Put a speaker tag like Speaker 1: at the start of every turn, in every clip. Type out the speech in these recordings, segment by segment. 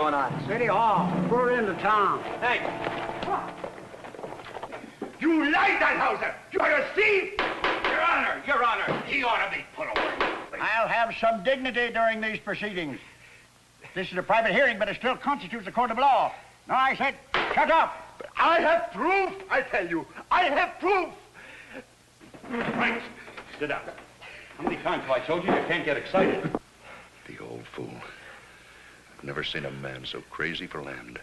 Speaker 1: going on?
Speaker 2: City Hall. We're into town.
Speaker 1: Hey.
Speaker 3: You lied, Hauser! You are a thief! Your Honor, he ought to be put away.
Speaker 2: I'll have some dignity during these proceedings. This is a private hearing, but it still constitutes a court of law. No, I said, shut up.
Speaker 3: But I have proof, I tell you. I have proof.
Speaker 4: Frank, sit down. How many times have I told you you can't get excited?
Speaker 5: The old fool. I've never seen a man so crazy for land.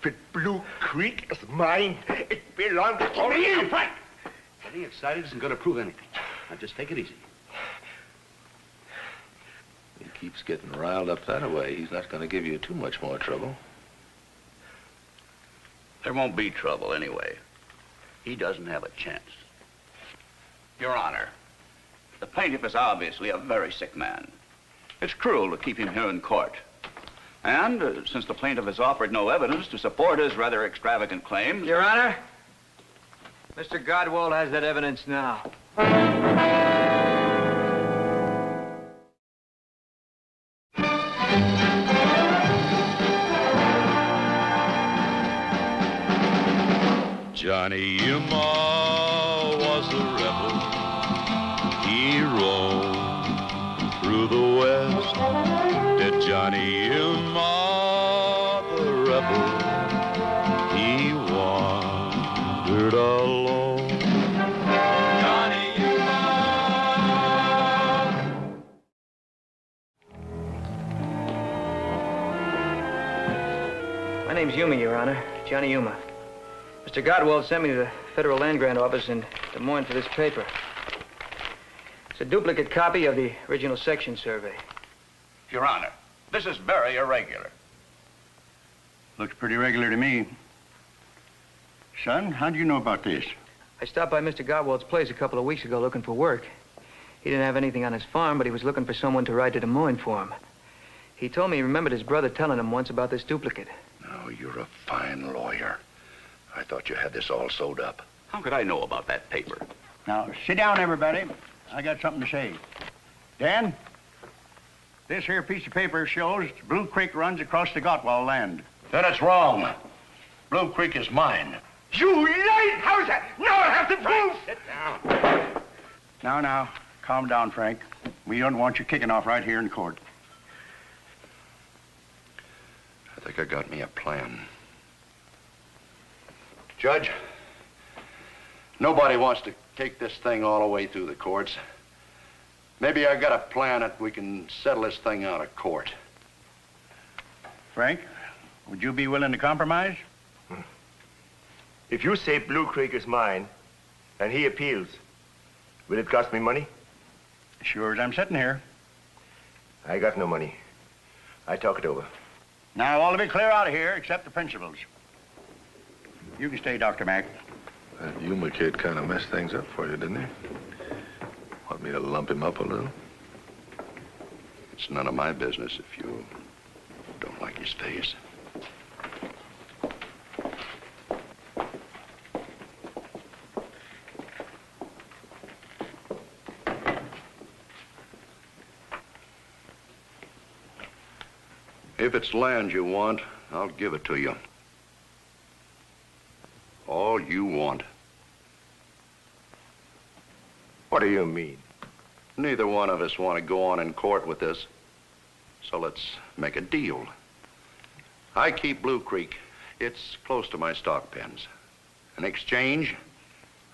Speaker 3: But Blue Creek is mine. It belongs to me.
Speaker 4: Frank! Getting excited isn't going to prove anything. Now, just take it easy.
Speaker 5: He keeps getting riled up that way. He's not going to give you too much more trouble.
Speaker 4: There won't be trouble anyway. He doesn't have a chance. Your Honor, the plaintiff is obviously a very sick man. It's cruel to keep him here in court. And since the plaintiff has offered no evidence to support his rather extravagant claims...
Speaker 1: Your Honor, Mr. Godwald has that evidence now.
Speaker 6: Johnny Yuma was a rebel. He roamed through the West. Did Johnny Yuma, the rebel, he wandered alone. Johnny Yuma.
Speaker 1: My name's Yuma, Your Honor. Johnny Yuma. Mr. Godwald sent me to the Federal Land Grant Office in Des Moines for this paper. It's a duplicate copy of the original section survey.
Speaker 4: Your Honor, this is very irregular.
Speaker 2: Looks pretty regular to me. Son, how do you know about this?
Speaker 1: I stopped by Mr. Godwald's place a couple of weeks ago looking for work. He didn't have anything on his farm, but he was looking for someone to ride to Des Moines for him. He told me he remembered his brother telling him once about this duplicate.
Speaker 5: Oh, you're a fine lawyer. I thought you had this all sewed up.
Speaker 4: How could I know about that paper?
Speaker 2: Now, sit down, everybody. I got something to say. Dan, this here piece of paper shows Blue Creek runs across the Gottwald land.
Speaker 5: Then it's wrong. Blue Creek is mine.
Speaker 3: You lied, Hauser! Now I have the proof! Sit down.
Speaker 2: Now, calm down, Frank. We don't want you kicking off right here in court.
Speaker 5: I think I got me a plan. Judge, nobody wants to take this thing all the way through the courts. Maybe I got a plan that we can settle this thing out of court.
Speaker 2: Frank, would you be willing to compromise?
Speaker 3: If you say Blue Creek is mine, and he appeals, will it cost me money?
Speaker 2: Sure as I'm sitting here.
Speaker 3: I got no money. I talk it over.
Speaker 2: Now, all to be clear out of here, except the principals. You can stay, Dr. Mack.
Speaker 5: That Yuma kid kind of messed things up for you, didn't he? Want me to lump him up a little? It's none of my business if you don't like his face. If it's land you want, I'll give it to you. All you want.
Speaker 3: What do you mean?
Speaker 5: Neither one of us want to go on in court with this. So let's make a deal. I keep Blue Creek. It's close to my stock pens. In exchange,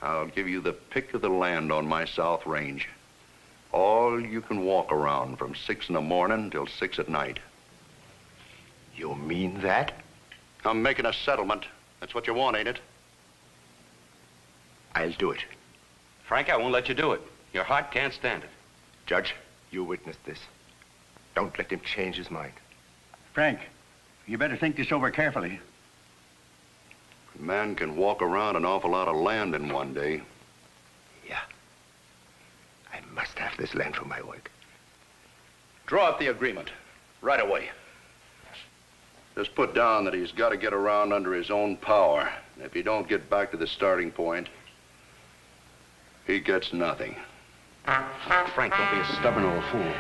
Speaker 5: I'll give you the pick of the land on my south range. All you can walk around from 6 in the morning till 6 at night.
Speaker 3: You mean that?
Speaker 5: I'm making a settlement. That's what you want, ain't it?
Speaker 3: I'll do it.
Speaker 4: Frank, I won't let you do it. Your heart can't stand it.
Speaker 3: Judge, you witnessed this. Don't let him change his mind.
Speaker 2: Frank, you better think this over carefully.
Speaker 5: A man can walk around an awful lot of land in one day.
Speaker 3: Yeah. I must have this land for my work.
Speaker 5: Draw up the agreement right away. Just put down that he's got to get around under his own power. If he don't get back to the starting point, he gets nothing.
Speaker 4: Frank, don't be a stubborn old fool.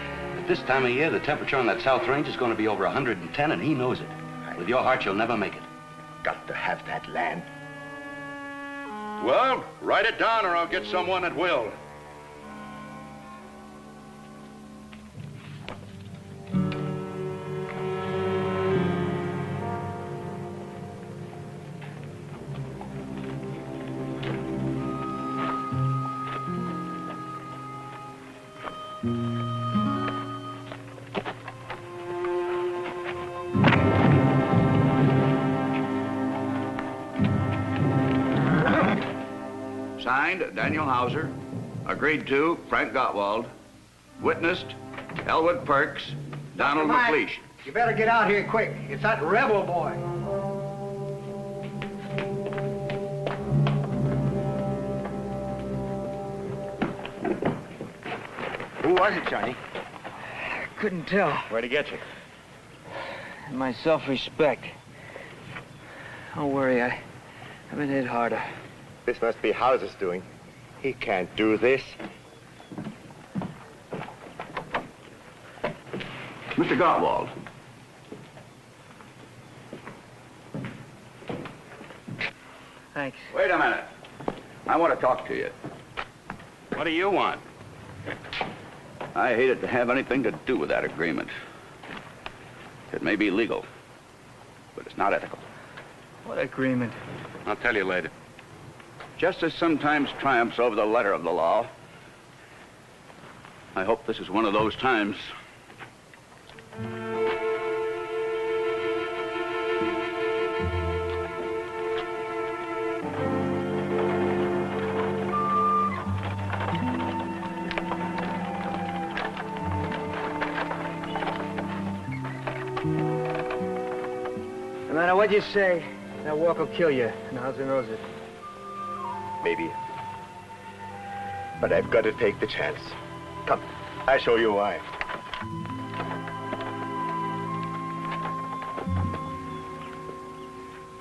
Speaker 7: At this time of year, the temperature on that south range is going to be over 110, and he knows it. With your heart, you'll never make it.
Speaker 3: Got to have that land.
Speaker 5: Well, write it down or I'll get someone that will.
Speaker 4: Signed, Daniel Hauser. Agreed to, Frank Gottwald. Witnessed, Elwood Perks, Donald McLeish.
Speaker 2: You better get out here quick. It's that rebel boy.
Speaker 3: Who was it, Johnny?
Speaker 1: I couldn't tell.
Speaker 3: Where'd he get you?
Speaker 1: My self-respect. Don't worry, I've been hit harder.
Speaker 3: This must be Hauser's doing. He can't do this.
Speaker 4: Mr. Gottwald.
Speaker 1: Thanks.
Speaker 4: Wait a minute. I want to talk to you.
Speaker 7: What do you want?
Speaker 4: I hated to have anything to do with that agreement. It may be legal, but it's not ethical.
Speaker 1: What agreement?
Speaker 7: I'll tell you later.
Speaker 4: Justice sometimes triumphs over the letter of the law. I hope this is one of those times.
Speaker 1: No matter what you say, that walk will kill you, and Hauser knows it.
Speaker 3: Maybe. But I've got to take the chance. Come, I'll show you why.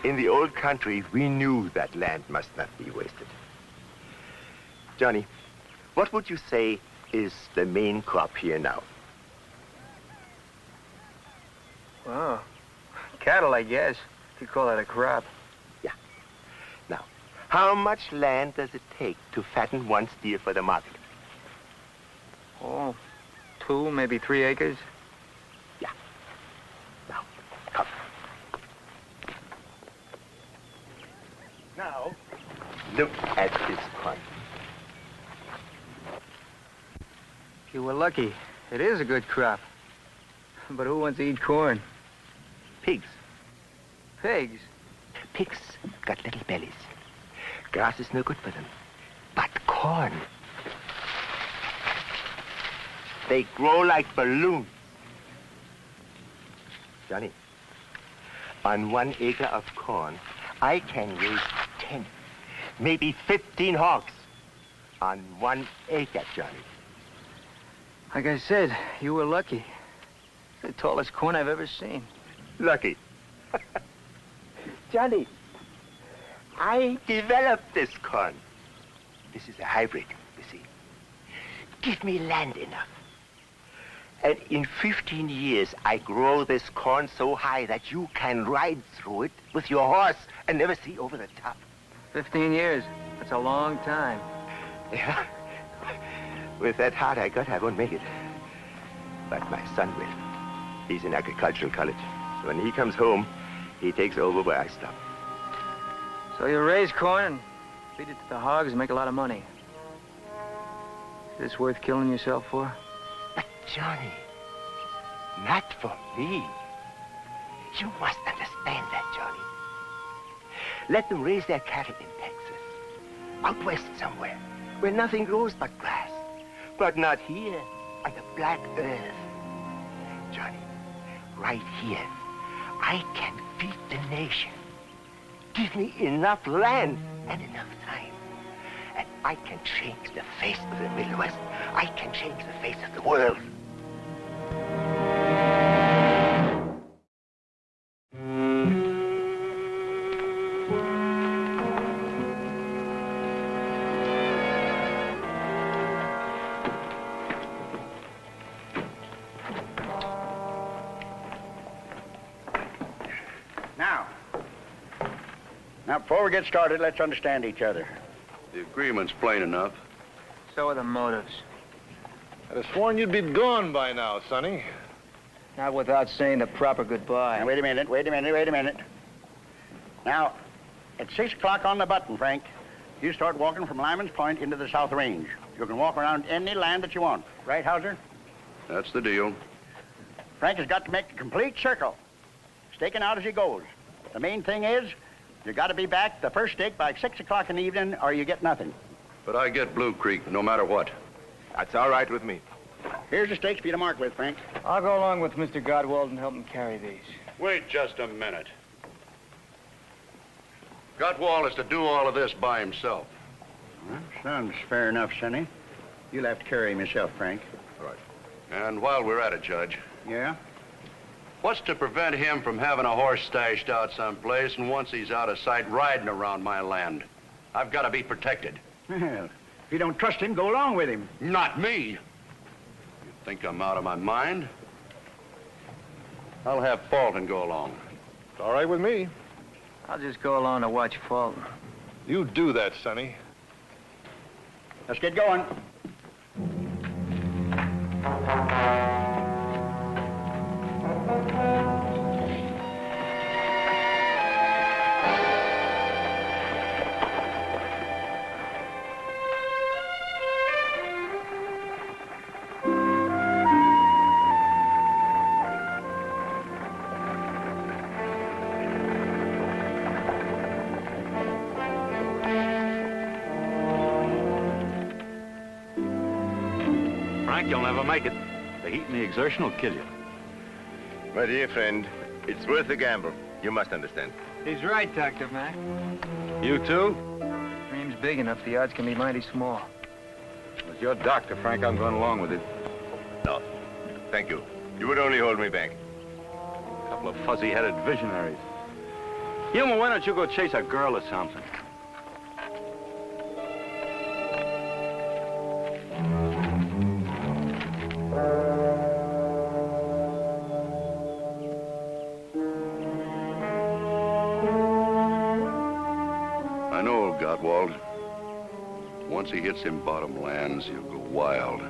Speaker 3: In the old country, we knew that land must not be wasted. Johnny, what would you say is the main crop here now?
Speaker 1: Wow. Cattle, I guess. If you call that a crop.
Speaker 3: Yeah. Now, how much land does it take to fatten one steer for the market?
Speaker 1: Oh, 2, maybe 3 acres.
Speaker 3: Yeah. Now, come. Now, look at this corn.
Speaker 1: If you were lucky, it is a good crop. But who wants to eat corn?
Speaker 3: Pigs.
Speaker 1: Pigs?
Speaker 3: Pigs got little bellies. Grass is no good for them. But corn, they grow like balloons. Johnny, on 1 acre of corn, I can raise 10, maybe 15 hogs on 1 acre, Johnny.
Speaker 1: Like I said, you were lucky. The tallest corn I've ever seen.
Speaker 3: Lucky. Johnny, I developed this corn. This is a hybrid, you see. Give me land enough. And in 15 years, I grow this corn so high that you can ride through it with your horse and never see over the top.
Speaker 1: 15 years. That's a long time.
Speaker 3: Yeah. With that heart I got, I won't make it. But my son will. He's in agricultural college. When he comes home, he takes over where I stop.
Speaker 1: So you raise corn and feed it to the hogs and make a lot of money. Is this worth killing yourself for?
Speaker 3: But, Johnny, not for me. You must understand that, Johnny. Let them raise their cattle in Texas, out west somewhere, where nothing grows but grass. But not here, on the black earth. Johnny, right here, I can feed the nation. Give me enough land and enough time. And I can change the face of the Middle West. I can change the face of the world.
Speaker 2: Now, before we get started, let's understand each other.
Speaker 5: The agreement's plain enough.
Speaker 1: So are the motives.
Speaker 8: I'd have sworn you'd be gone by now, Sonny.
Speaker 1: Not without saying the proper goodbye.
Speaker 2: Now, wait a minute. Now, at 6 o'clock on the button, Frank, you start walking from Lyman's Point into the South Range. You can walk around any land that you want. Right, Hauser?
Speaker 5: That's the deal.
Speaker 2: Frank has got to make a complete circle, staking out as he goes. The main thing is, you got to be back the first stake by 6 o'clock in the evening, or you get nothing.
Speaker 5: But I get Blue Creek no matter what.
Speaker 8: That's all right with me.
Speaker 2: Here's the stakes for you to mark with, Frank.
Speaker 1: I'll go along with Mr. Godwald and help him carry these.
Speaker 5: Wait just a minute. Gutwall is to do all of this by himself.
Speaker 2: Well, sounds fair enough, Sonny. You'll have to carry him yourself, Frank.
Speaker 5: All right. And while we're at it, Judge,
Speaker 2: Yeah?
Speaker 5: what's to prevent him from having a horse stashed out someplace and once he's out of sight, riding around my land? I've got to be protected.
Speaker 2: Well, if you don't trust him, go along with him.
Speaker 5: Not me. You think I'm out of my mind? I'll have Fulton go along.
Speaker 8: It's all right with me.
Speaker 1: I'll just go along to watch Fulton.
Speaker 8: You do that, Sonny.
Speaker 2: Let's get going.
Speaker 7: Frank, you'll never make it. The heat and the exertion will kill you.
Speaker 8: My dear friend, it's worth the gamble. You must understand.
Speaker 1: He's right, Dr. Mac.
Speaker 8: You too?
Speaker 1: Dream's big enough, the odds can be mighty small.
Speaker 8: As your doctor, Frank, I'm going along with it. No, thank you. You would only hold me back.
Speaker 7: A couple of fuzzy-headed visionaries. Yuma, why don't you go chase a girl or something?
Speaker 5: I know, Gottwald. Once he hits them bottom lands, he'll go wild.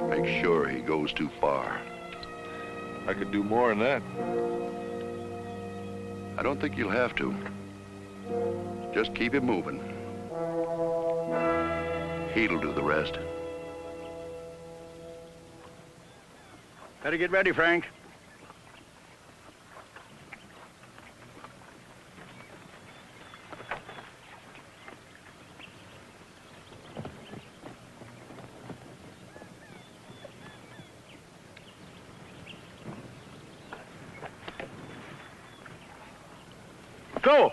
Speaker 5: Make sure he goes too far.
Speaker 8: I could do more than that.
Speaker 5: I don't think you'll have to. Just keep him moving. He'll do the rest.
Speaker 2: Better get ready, Frank. Go!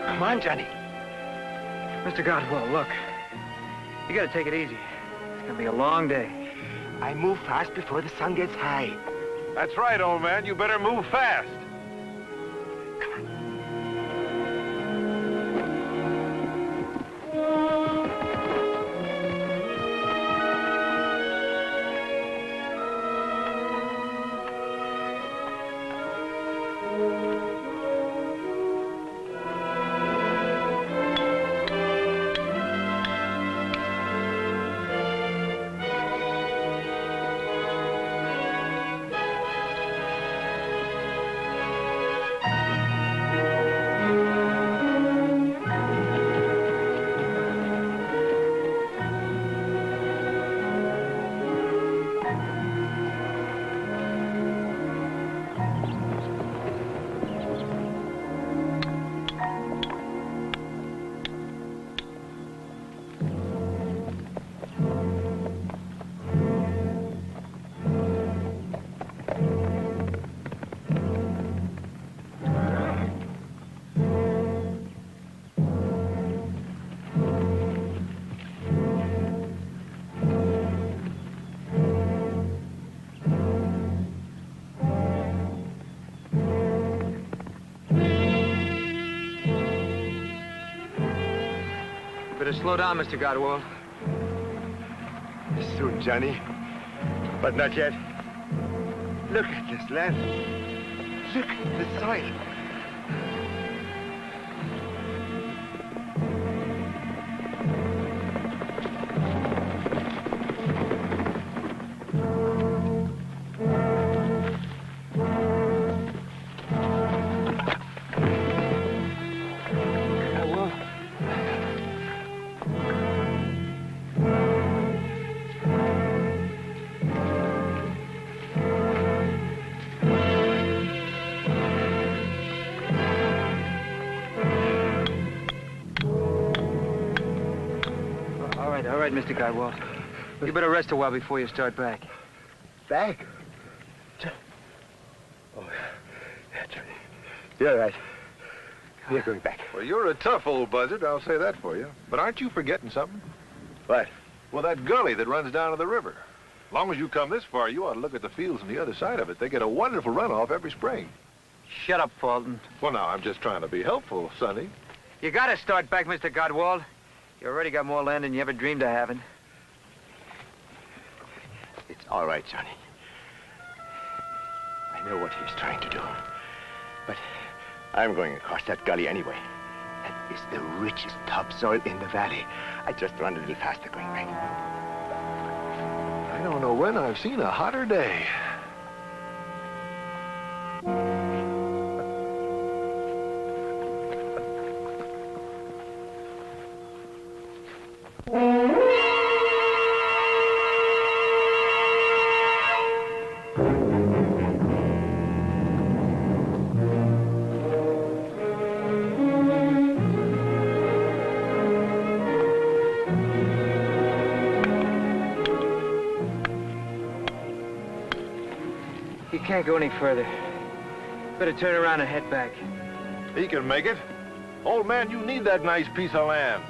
Speaker 3: Come on, Johnny.
Speaker 1: Mr. Godwell, look. You gotta take it easy. It's gonna be a long day.
Speaker 3: I move fast before the sun gets high.
Speaker 8: That's right, old man. You better move fast.
Speaker 1: better slow down, Mr. Godwall.
Speaker 3: Soon, Johnny. But not yet. Look at this land. Look at the soil.
Speaker 1: All right, Mr. Godwall. You better rest a while before you start back.
Speaker 3: Back? Oh, yeah, Johnny. You're right. We're going back.
Speaker 8: Well, you're a tough old buzzard, I'll say that for you. But aren't you forgetting something?
Speaker 3: What?
Speaker 8: Well, that gully that runs down to the river. As long as you come this far, you ought to look at the fields on the other side of it. They get a wonderful runoff every spring.
Speaker 1: Shut up, Fulton.
Speaker 8: Well, now, I'm just trying to be helpful, Sonny.
Speaker 1: You gotta start back, Mr. Godwall. You already got more land than you ever dreamed of having.
Speaker 3: It's all right, Johnny. I know what he's trying to do. But I'm going across that gully anyway. That is the richest topsoil in the valley. I just run a little faster going back.
Speaker 8: I don't know when I've seen a hotter day.
Speaker 1: You can't go any further. Better turn around and head back.
Speaker 8: He can make it. Old man, you need that nice piece of land.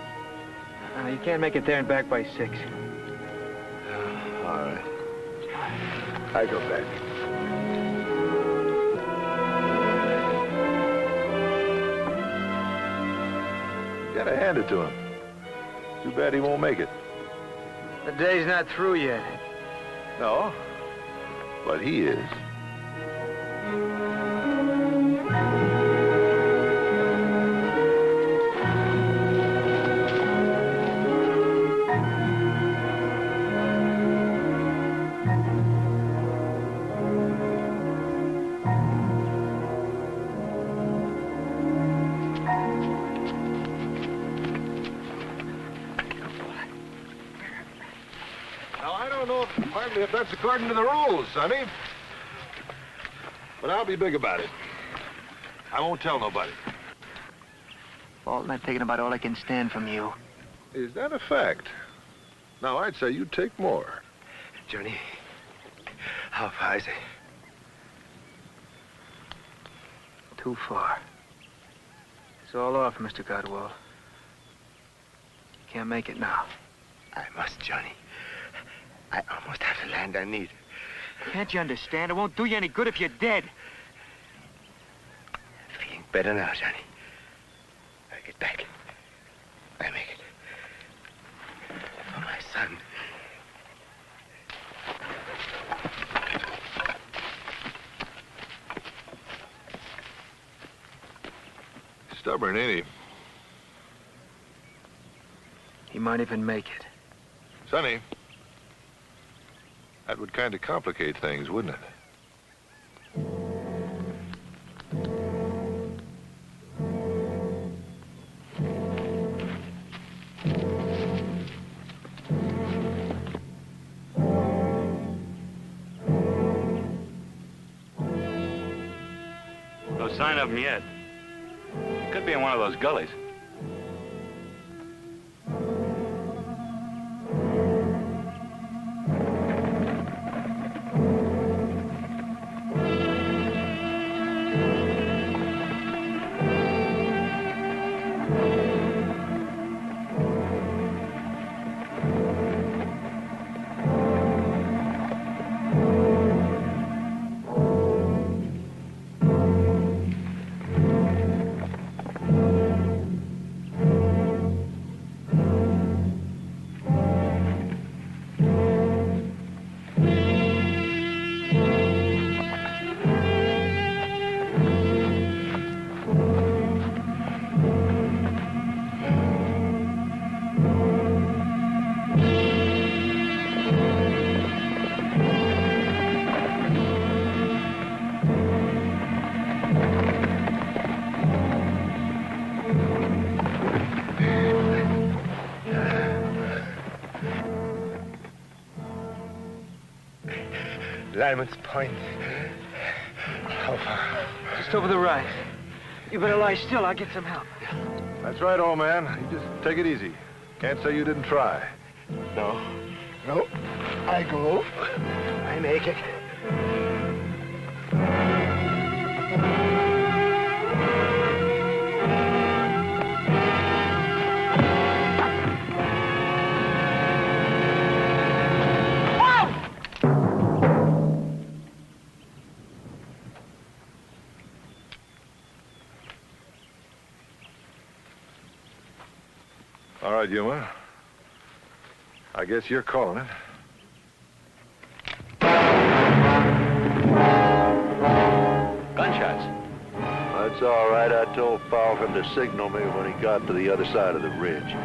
Speaker 1: You can't make it there and back by 6.
Speaker 3: All right. I go back.
Speaker 8: You gotta hand it to him. Too bad he won't make it.
Speaker 1: The day's not through yet.
Speaker 8: No, but he is. Hardly if that's according to the rules, Sonny. But I'll be big about it. I won't tell nobody.
Speaker 1: Fulton, I've taken about all I can stand from you.
Speaker 8: Is that a fact? Now, I'd say you'd take more.
Speaker 3: Johnny, how far is it?
Speaker 1: Too far. It's all off, Mr. Godwall. You can't make it now.
Speaker 3: I must, Johnny. I almost have the land I need.
Speaker 1: Can't you understand? It won't do you any good if you're dead.
Speaker 3: Feeling better now, Johnny. I get back. I make it. For my son.
Speaker 8: Stubborn, ain't he?
Speaker 1: He might even make it.
Speaker 8: Sonny, that would kind of complicate things, wouldn't it?
Speaker 7: No sign of him yet. Could be in one of those gullies.
Speaker 3: Lyman's Point. How far?
Speaker 1: Just over the right. You better lie still. I'll get some help.
Speaker 8: That's right, old man. You just take it easy. Can't say you didn't try.
Speaker 3: No. No. I go. I make it.
Speaker 8: All right, Yuma. I guess you're calling it.
Speaker 7: Gunshots.
Speaker 5: That's all right. I told Falcon to signal me when he got to the other side of the ridge.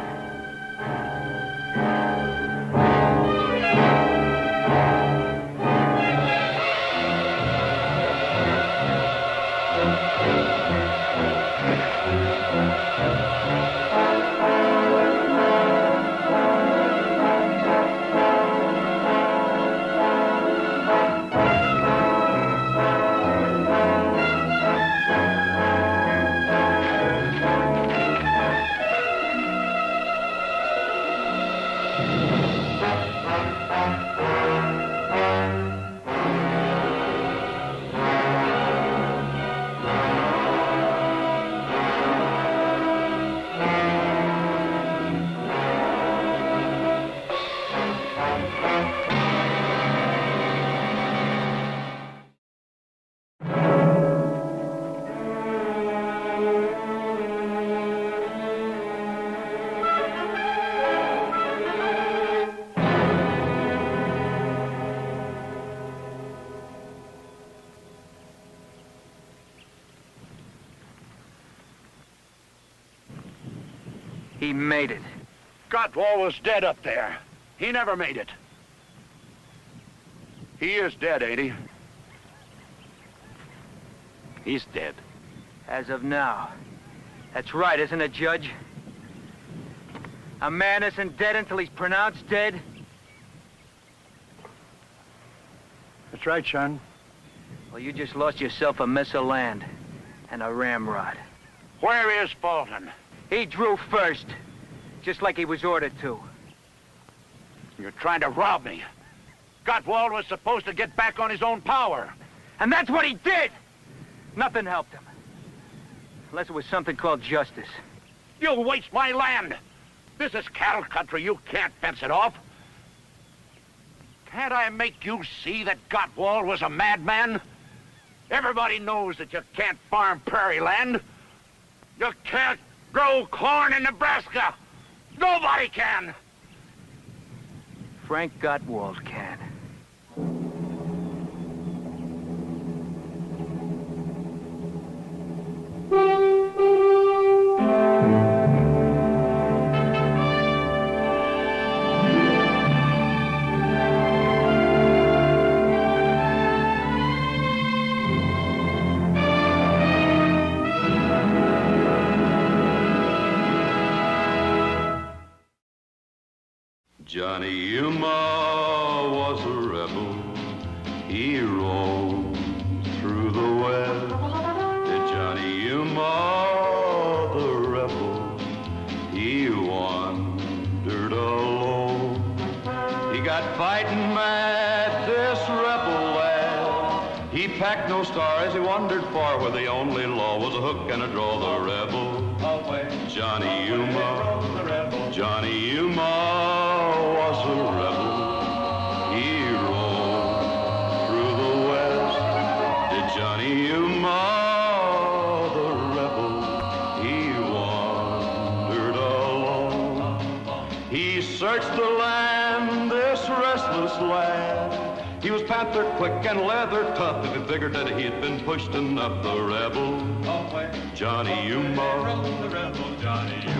Speaker 1: He made it.
Speaker 2: Gottwald was dead up there. He never made it.
Speaker 5: He is dead, ain't he?
Speaker 7: He's dead.
Speaker 1: As of now. That's right, isn't it, Judge? A man isn't dead until he's pronounced dead?
Speaker 2: That's right, son.
Speaker 1: Well, you just lost yourself a mess of land and a ramrod.
Speaker 2: Where is Fulton?
Speaker 1: He drew first, just like he was ordered to.
Speaker 2: You're trying to rob me. Gottwald was supposed to get back on his own power.
Speaker 1: And that's what he did! Nothing helped him. Unless it was something called justice.
Speaker 2: You'll waste my land. This is cattle country. You can't fence it off. Can't I make you see that Gottwald was a madman? Everybody knows that you can't farm prairie land. You can't grow corn in Nebraska. Nobody can.
Speaker 1: Frank Gottwald can.
Speaker 6: Johnny Yuma was a rebel. He rode through the West. Johnny Yuma, the rebel, he wandered alone. He got fighting mad, this rebel lad. He packed no stars, he wandered far where the only law was a hook and a draw. The rebel, Johnny Yuma, Johnny Yuma was a rebel. He rode through the West. Did Johnny Yuma, the rebel, he wandered alone. He searched the land, this restless land. He was panther quick and leather tough. If he figured that he had been pushed enough, the rebel, Johnny Yuma, Johnny Yuma.